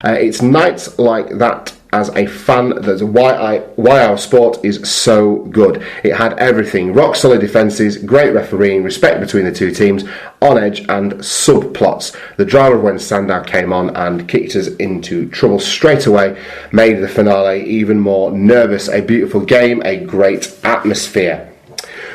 It's nights like that as a fan that's why our sport is so good. It had everything: rock solid defences, great refereeing, respect between the two teams, on edge and subplots. The drama of when Sandow came on and kicked us into trouble straight away made the finale even more nervous. A beautiful game, a great atmosphere.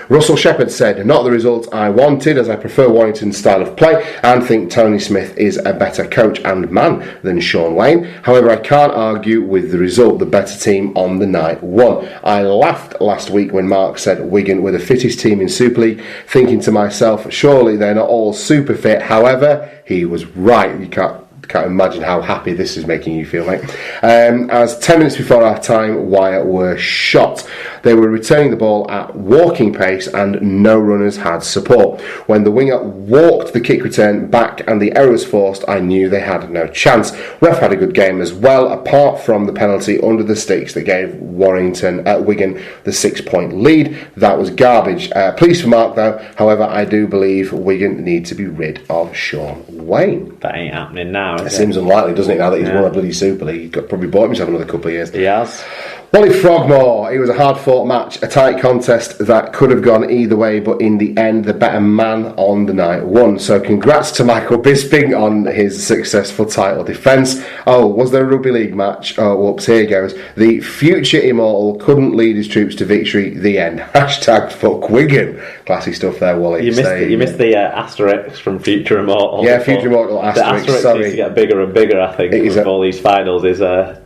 Russell Shepherd said, not the result I wanted, as I prefer Warrington's style of play and think Tony Smith is a better coach and man than Sean Wayne. However, I can't argue with the result. The better team on the night won. I laughed last week when Mark said Wigan were the fittest team in Super League, thinking to myself, surely they're not all super fit. However, he was right. You can't imagine how happy this is making you feel, mate. As 10 minutes before our time, Wire were shot. They were returning the ball at walking pace and no runners had support. When the winger walked the kick return back and the error was forced, I knew they had no chance. Ref had a good game as well, apart from the penalty under the sticks that gave Wigan the 6-point lead. That was garbage. Pleased for Mark though. However, I do believe Wigan need to be rid of Sean Wayne. That ain't happening now, It seems unlikely, doesn't it, now that he's won a bloody Super League? He could probably bought himself another couple of years. He has. Wally Frogmore, it was a hard-fought match, a tight contest that could have gone either way, but in the end, the better man on the night won. So congrats to Michael Bisping on his successful title defence. Oh, was there a rugby league match? Oh, whoops, here he goes. The future immortal couldn't lead his troops to victory, the end. Hashtag fuck Wigan. Classy stuff there, Wally. You missed the asterisk from Future Immortal. Yeah, Future Immortal asterisk, the asterisk needs to get bigger and bigger, I think, with all these finals is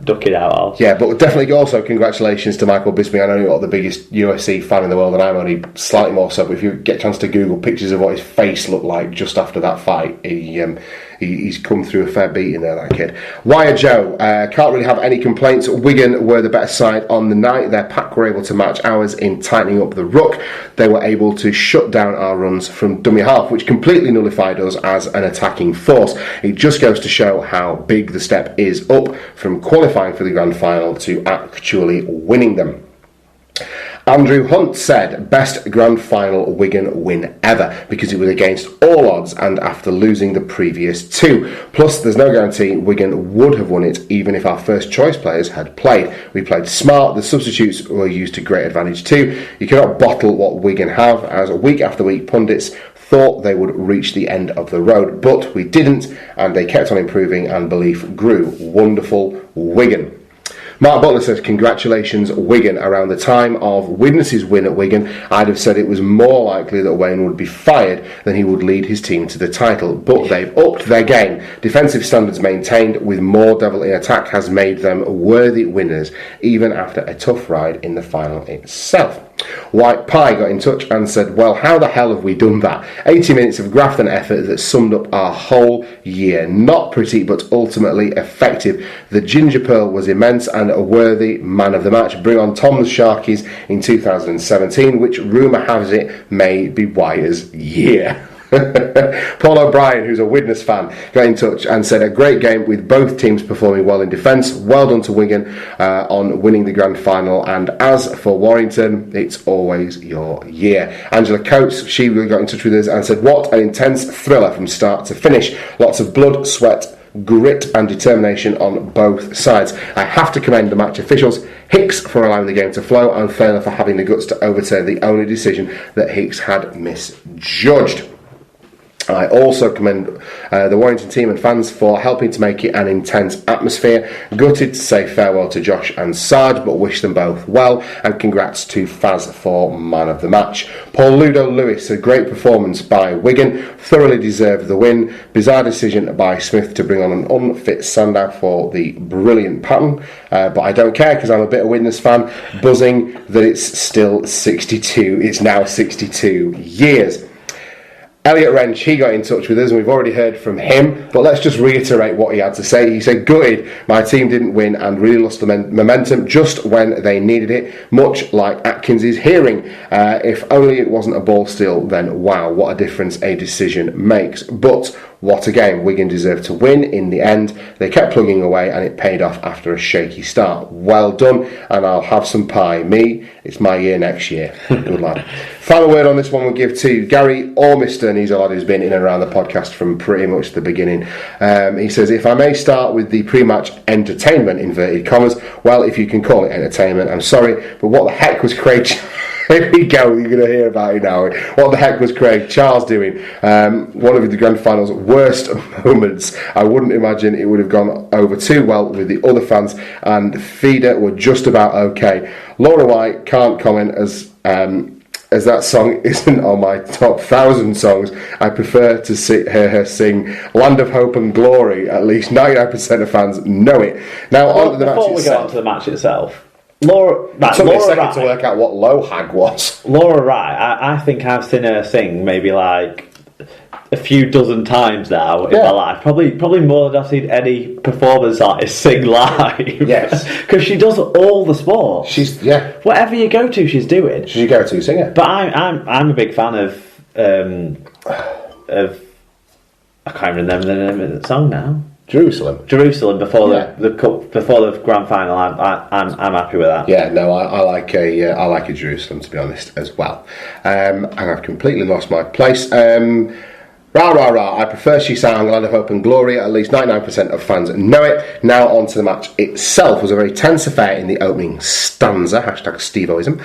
ducking out of. Yeah, but definitely also congratulations to Michael Bisping. I know you're not the biggest UFC fan in the world, and I'm only slightly more so, but if you get a chance to Google pictures of what his face looked like just after that fight, he's come through a fair beating there, that kid. Wire Joe, can't really have any complaints. Wigan were the better side on the night. Their pack were able to match ours in tightening up the ruck. They were able to shut down our runs from dummy half, which completely nullified us as an attacking force. It just goes to show how big the step is up from qualifying for the grand final to actually winning them. Andrew Hunt said, best grand final Wigan win ever, because it was against all odds and after losing the previous two. Plus, there's no guarantee Wigan would have won it even if our first choice players had played. We played smart, the substitutes were used to great advantage too. You cannot bottle what Wigan have, as week after week pundits thought they would reach the end of the road, but we didn't, and they kept on improving and belief grew. Wonderful Wigan. Mark Butler says, congratulations Wigan. Around the time of Widnes's win at Wigan, I'd have said it was more likely that Wayne would be fired than he would lead his team to the title, but they've upped their game. Defensive standards maintained with more devil in attack has made them worthy winners, even after a tough ride in the final itself. White Pie got in touch and said, well, how the hell have we done that? 80 minutes of graft and effort that summed up our whole year. Not pretty, but ultimately effective. The Ginger Pearl was immense and a worthy man of the match. Bring on Tom the Sharkies in 2017, which rumour has it may be Wire's year. Paul O'Brien, who's a Widnes fan, got in touch and said, a great game with both teams performing well in defence. Well done to Wigan on winning the grand final, and as for Warrington, it's always your year. Angela Coates, she got in touch with us and said, what an intense thriller from start to finish. Lots of blood, sweat, grit and determination on both sides. I have to commend the match officials, Hicks for allowing the game to flow, and Failer for having the guts to overturn the only decision that Hicks had misjudged. I also commend the Warrington team and fans for helping to make it an intense atmosphere. Gutted to say farewell to Josh and Sarge, but wish them both well, and congrats to Faz for man of the match. Paul Ludo Lewis, a great performance by Wigan, thoroughly deserved the win. Bizarre decision by Smith to bring on an unfit Sandow for the brilliant pattern, but I don't care because I'm a bit of Widnes fan, buzzing that it's still 62, it's now 62 years. Elliot Wrench, he got in touch with us and we've already heard from him, but let's just reiterate what he had to say. He said, gutted, my team didn't win and really lost the momentum just when they needed it, much like Atkins's hearing. If only it wasn't a ball steal, then wow, what a difference a decision makes. But what a game. Wigan deserved to win in the end. They kept plugging away and it paid off after a shaky start. Well done, and I'll have some pie. Me, it's my year next year. Good lad. Final word on this one we'll give to Gary Ormiston. He's a lad who's been in and around the podcast from pretty much the beginning. He says, if I may start with the pre-match entertainment, inverted commas, well, if you can call it entertainment, I'm sorry, but what the heck was Craig... Here we go, you're going to hear about it now. What the heck was Craig Charles doing? One of the grand final's worst moments. I wouldn't imagine it would have gone over too well with the other fans, and Feeder were just about okay. Laura White can't comment as that song isn't on my top 1,000 songs. I prefer to hear her sing Land of Hope and Glory. At least 99% of fans know it. Now, on to the match itself. Before we go on to the match itself, Laura, it took me a second to work out what low hag was. Laura Wright, I think I've seen her sing maybe like a few dozen times now in my life. Probably more than I've seen any performance artist sing live. Yes, because she does all the sports. Whatever you go to, she's doing. She's your go-to singer. But I'm a big fan of I can't remember the name of the song now. Jerusalem before the grand final. I'm happy with that. Yeah, no, I like a Jerusalem, to be honest, as well. And I've completely lost my place. Rah, rah, rah. I prefer she sang Land of Hope and Glory. At least 99% of fans know it. Now on to the match itself. It was a very tense affair in the opening stanza. #Stevoism.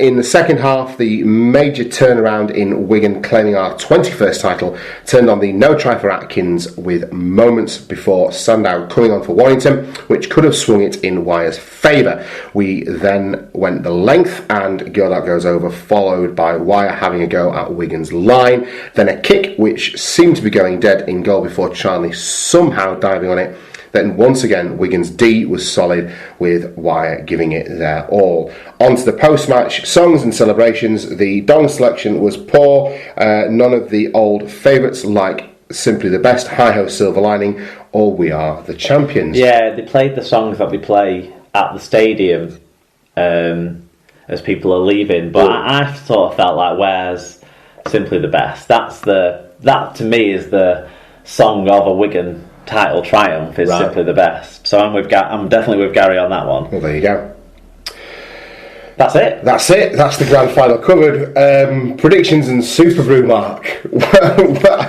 In the second half, the major turnaround in Wigan, claiming our 21st title, turned on the no try for Atkins with moments before Sandow coming on for Warrington, which could have swung it in Wyre's favour. We then went the length and that goes over, followed by Wyre having a go at Wigan's line. Then a kick which seemed to be going dead in goal before Charlie somehow diving on it. Then once again, Wigan's D was solid, with Wyre giving it their all. On to the post-match songs and celebrations. The Dong selection was poor. None of the old favourites like Simply the Best, Hi-Ho, Silver Lining, or We Are the Champions. Yeah, they played the songs that they play at the stadium as people are leaving, but I sort of felt like, where's Simply the Best? That to me is the song of a Wigan title triumph, is Simply the Best. So I'm definitely with Gary on that one. Well, there you go. That's it. That's the grand final covered. Predictions and Super Brew, Mark.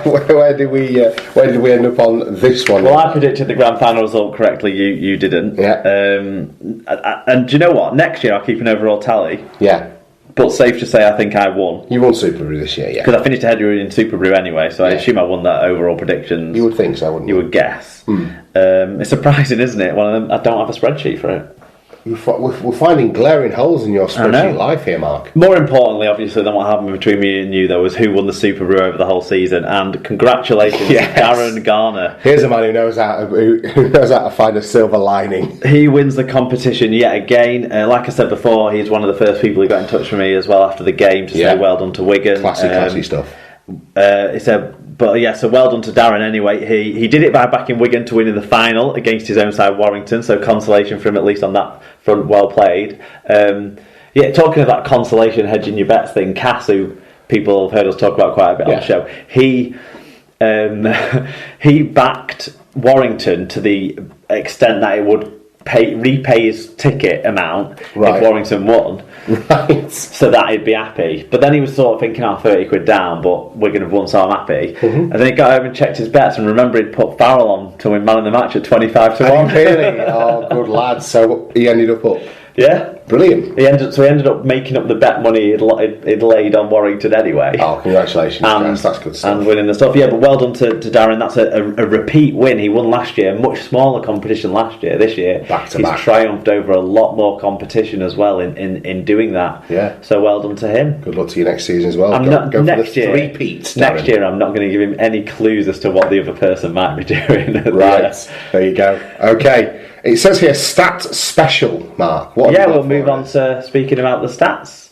where did we end up on this one? Well, I predicted the grand final result correctly. You didn't. Yeah. And do you know what? Next year I'll keep an overall tally. Yeah. But safe to say, I think I won. You won Super Brew this year, yeah. Because I finished ahead in Super Brew anyway, so I assume I won that overall predictions. You would think so, wouldn't you? You would guess. It's surprising, isn't it? One of them, I don't have a spreadsheet for it. We're finding glaring holes in your spreadsheet life here, Mark. More importantly, obviously, than what happened between me and you, though, was who won the Super Brew over the whole season. And congratulations to Darren Garner. Here's a man who knows how to find a silver lining. He wins the competition yet again. Like I said before, he's one of the first people who got in touch with me as well after the game to say well done to Wigan. Classy stuff. He said, so well done to Darren anyway. He did it by backing Wigan to win in the final against his own side, Warrington, so consolation for him, at least on that front. Well played. Talking of that consolation hedging your bets thing, Cass, who people have heard us talk about quite a bit on the show, he backed Warrington to the extent that it would repay his ticket amount if Warrington won, so that he'd be happy. But then he was sort of thinking, 30 quid down, but we're going to have won, so I'm happy. And then he got home and checked his bets and remembered he'd put Farrell on to win man of the match at 25 to 1. Really? Oh, good lad. So he ended up. Yeah. Brilliant. He ended up making up the bet money he'd laid on Warrington anyway. Oh, congratulations, guys. That's good stuff. And winning the stuff. Yeah, but well done to Darren. That's a repeat win. He won last year, much smaller competition last year. This year, back to he's back. Triumphed over a lot more competition as well in doing that. Yeah. So well done to him. Good luck to you next season as well. Next year, I'm not going to give him any clues as to what the other person might be doing. There you go. Okay. It says here, stat special, Mark. We'll move on to speaking about the stats.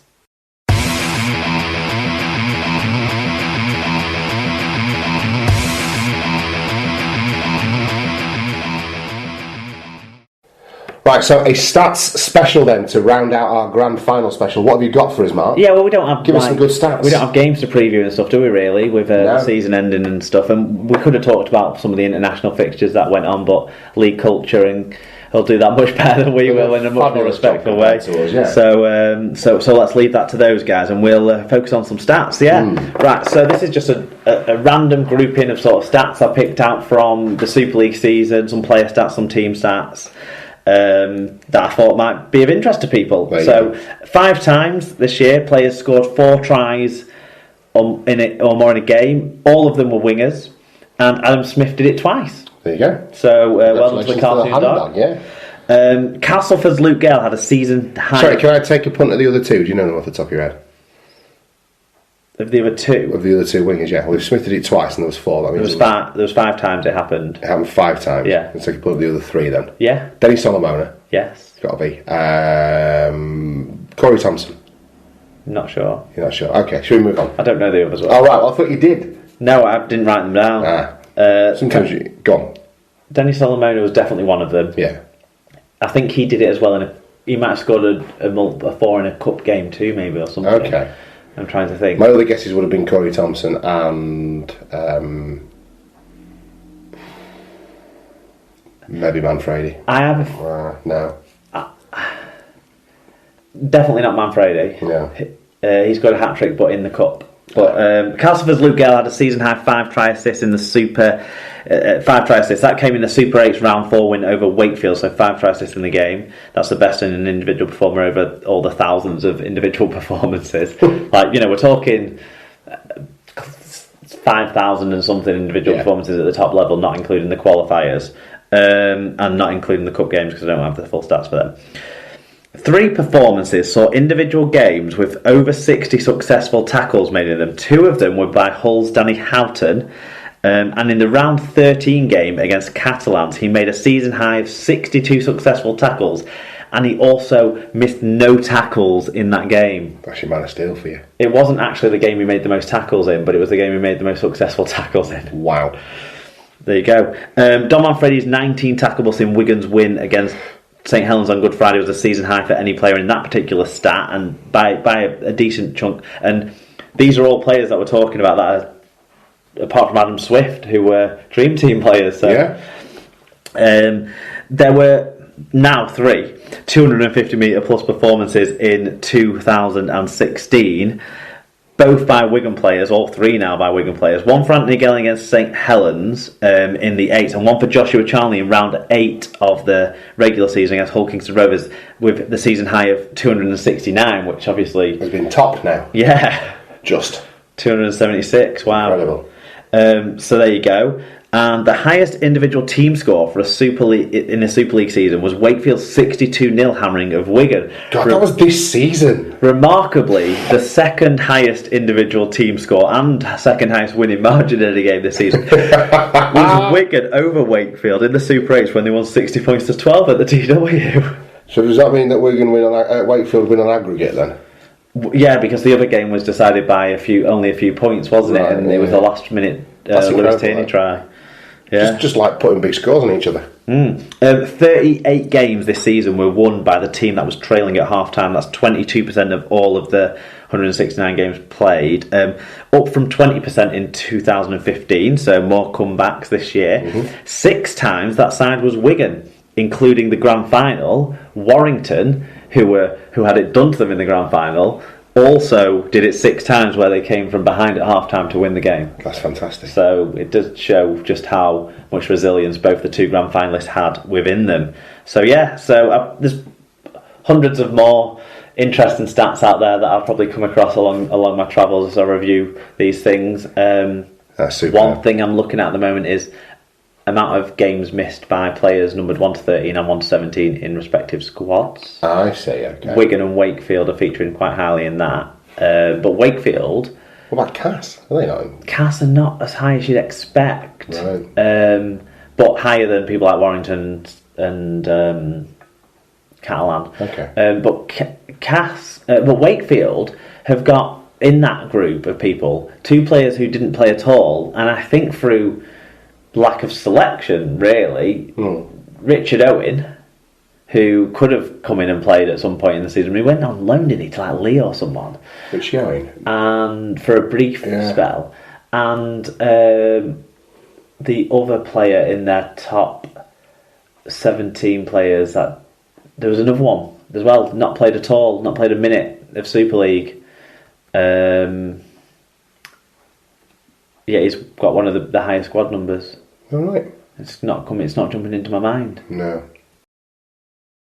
Right, so a stats special then to round out our grand final special. What have you got for us, Mark? Yeah, well, we don't have... Give us some good stats. We don't have games to preview and stuff, do we, really, with the season ending and stuff? And we could have talked about some of the international fixtures that went on, but league culture and... He'll do that much better than we will in a much more respectful way. Us, yeah. So let's leave that to those guys, and we'll focus on some stats. Yeah, right. So this is just a random grouping of sort of stats I picked out from the Super League season, some player stats, some team stats that I thought might be of interest to people. So 5 times this year, players scored 4 tries or more in a game. All of them were wingers, and Adam Smith did it twice. There you go. So, well done to the cartoon dog. Yeah. Castleford's Luke Gale had a season high... Sorry, can I take a punt at the other 2? Do you know them off the top of your head? Of the other 2? Of the other 2 wingers, yeah. Well, if Smith did it twice and there was 4, that means... There was 5 times it happened. It happened 5 times? Yeah. Let's take a punt at the other 3 then. Yeah. Denny Solomona? Yes. Got to be. Corey Thompson? Not sure. You're not sure? Okay, should we move on? I don't know the others well. Oh, right, well, I thought you did. No, I didn't write them down. Sometimes you... Go on. Denny Solomona was definitely one of them. Yeah. I think he did it as well. He might have scored a 4 in a cup game too, maybe, or something. Okay. I'm trying to think. My other guesses would have been Corey Thompson and maybe Manfredi. I have no. Definitely not Manfredi. No. He's got a hat-trick, but in the cup. But Castleford's Luke Gale had a season-high 5 try assists in the Super... 5 try assists. That came in the Super 8's round 4 win over Wakefield, so 5 try assists in the game. That's the best in an individual performer over all the thousands of individual performances. We're talking 5,000 and something individual performances at the top level, not including the qualifiers, and not including the cup games because I don't have the full stats for them. 3 performances saw individual games with over 60 successful tackles made in them. 2 of them were by Hull's Danny Houghton. And in the round 13 game against Catalans, he made a season high of 62 successful tackles, and he also missed no tackles in that game. That's your man of steel for you. It wasn't actually the game he made the most tackles in, but it was the game he made the most successful tackles in. Wow. There you go. Don Manfredi's 19 tackles in Wigan's win against St Helens on Good Friday was a season high for any player in that particular stat, and by a decent chunk. And these are all players that we're talking about that are, apart from Adam Swift, who were Dream Team players. So. Yeah. There were now 3 250 metre plus performances in 2016, both by Wigan players, all 3 now by Wigan players. 1 for Anthony Gelling against St Helens in the 8th, and 1 for Joshua Charnley in round 8 of the regular season against Hull Kingston Rovers, with the season high of 269, which obviously has been topped now. Yeah. Just 276, wow. Incredible. So there you go. And the highest individual team score for a Super League season was Wakefield's 62-0 hammering of Wigan. God, that was this season. Remarkably, the second highest individual team score and second highest winning margin in a game this season was Wigan over Wakefield in the Super 8s when they won 60 points to 12 at the TW. So does that mean that Wigan Wakefield win on aggregate then? Yeah, because the other game was decided by only a few points, wasn't it? And it was a last-minute Lewis Tierney try. Yeah. Just like putting big scores on each other. 38 games this season were won by the team that was trailing at half-time. That's 22% of all of the 169 games played. Up from 20% in 2015, so more comebacks this year. Mm-hmm. 6 times that side was Wigan, including the grand final. Warrington, who had it done to them in the grand final, also did it 6 times where they came from behind at half-time to win the game. That's fantastic. So it does show just how much resilience both the 2 grand finalists had within them. So yeah, there's hundreds of more interesting stats out there that I'll probably come across along my travels as I review these things. That's super. One thing I'm looking at the moment is amount of games missed by players numbered 1 to 13 and 1 to 17 in respective squads. I see, okay. Wigan and Wakefield are featuring quite highly in that. But Wakefield... What about Cass? Are they not in? Cass are not as high as you'd expect. Right. But higher than people like Warrington and Catalan. Okay. But Wakefield have got, in that group of people, 2 players who didn't play at all, and I think through lack of selection, really. Richard Owen, who could have come in and played at some point in the season. He went on loan, didn't he, to like Lee or someone? Which showing? And for a brief spell. And the other player in their top 17 players, that there was another one as well, not played at all, not played a minute of Super League. He's got one of the highest squad numbers. All right. It's not jumping into my mind. No.